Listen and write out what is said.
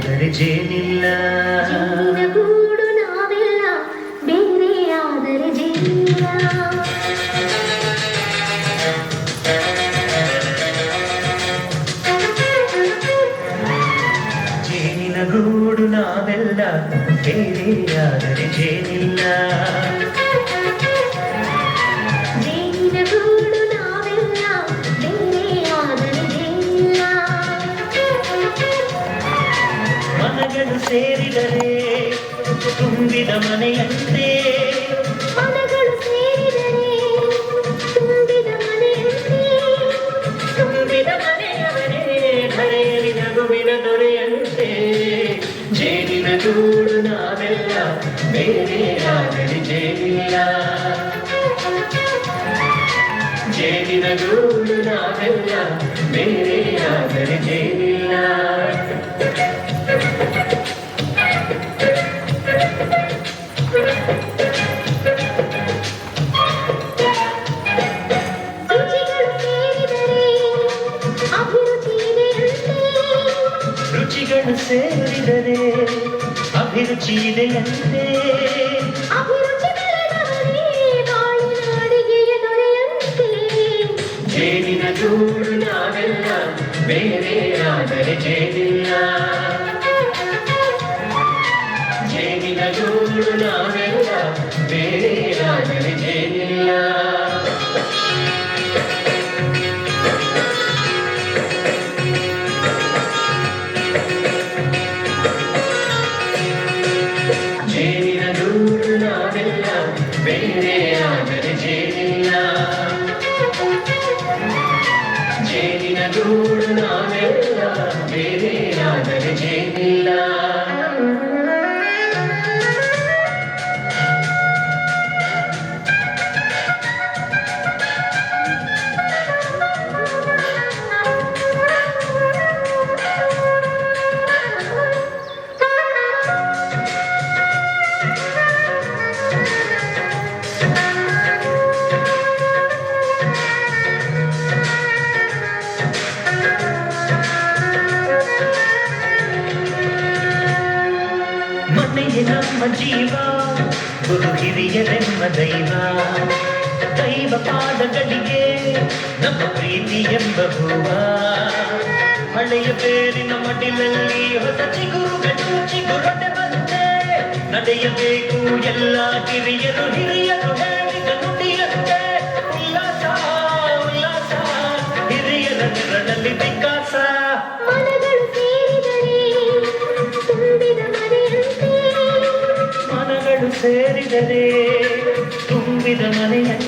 ಬೇರೆಯಾದರೆ ಜೇನಿಲ್ಲ. ಜೇನಿನ ಗೂಡು ನಾವೆಲ್ಲ ಬೇರೆಯಾದರೆ ಜೇನಿಲ್ಲ. ಜೇನಿನ ಗೂಡು ನಾವೆಲ್ಲ ಬೇರೆಯಾದರೆ ಜೇನಿಲ್ಲ. ಜೇನಿನ ಗೂಡು ನಾವೆಲ್ಲ ಬೇರೆಯಾದರೆ ಜೇನಿಲ್ಲ. ಮನಗಳು ಸೇರಿದರೆ ತುಂಬಿದ ಮನೆಯಂತೆ. ಮನಗಳು ಸೇರಿದರೆ ತುಂಬಿದ ಮನೆಯಂತೆ. ತುಂಬಿದ ಮನೆಯವರೇ ಧರೆಯಲಿ ನಗುವಿನ ದೊರೆಯಂತೆ. ಜೇನಿನ ಗೂಡು ನಾವೆಲ್ಲ ಬೇರೆಯಾದರೆ ಜೇನಿಲ್ಲ. ಜೇನಿನ ಗೂಡು ನಾವೆಲ್ಲ ಬೇರೆಯಾದರೆ ಜೇನಿಲ್ಲ. ರುಚಿಗಳು ಸೇರಿದರೆ ಅಭಿರುಚಿ ಇದೆಯಂತೆ. ರುಚಿಗಳು ಸೇರಿದರೆ ಅಭಿರುಚಿ ಇದೆಯಂತೆ. ಅಭಿರುಚಿ ಬೆಳೆದವರೇ ಬಾಳಿನ ಅಡಿಗೆಯ ದೊರೆಯಂತೆ. ಜೇನಿನ ಗೂಡು ನಾವೆಲ್ಲ ಬೇರೆಯಾದರೆ ಜೇನಿಲ್ಲ. ಜೇನಿನ ಗೂಡು ನಾವೆಲ್ಲ ಬೇರೆಯಾದರೆ ಜೇನಿಲ್ಲ. ಜೇನಿನ ಗೂಡು ನಾವೆಲ್ಲ ಬೇರೆಯಾದರೆ ಜೇನಿಲ್ಲ. ಜೇನಿನ ಗೂಡು ನಾವೆಲ್ಲ ಬೇರೆಯಾದರೆ ಜೇನಿಲ್ಲ. ಮನೆಯೇ ನಮ್ಮ ಜೀವ, ಗುರು ಹಿರಿಯರೆಮ್ಮ ದೈವ. ದೈವ ಪಾದಗಳಿಗೆ ನಮ್ಮ ಪ್ರೀತಿ ಎಂಬ ಹೂವ. ಹಳೆಯ ಬೇರಿನ ಮಡಿಲಲ್ಲಿ ಹೊಸ ಚಿಗುರೊಡೆ ಬಂತೆ. ನಡೆಯಬೇಕು ಎಲ್ಲ ಕಿರಿಯರು ಹಿರಿಯರು ಹೇಳಿದ ನುಡಿಯಂತೆ. ಉಲ್ಲಾಸ ಉಲ್ಲಾಸ ಹಿರಿಯರ ನೆರಳಲ್ಲಿ ವಿಕಾಸ. ಮನಗಳು ಸೇರಿದರೆ ತುಂಬಿದ ಮನೆಯಂತೆ. ಮನಗಳು ಸೇರಿದರೆ ತುಂಬಿದ ಮನೆಯಂತೆ.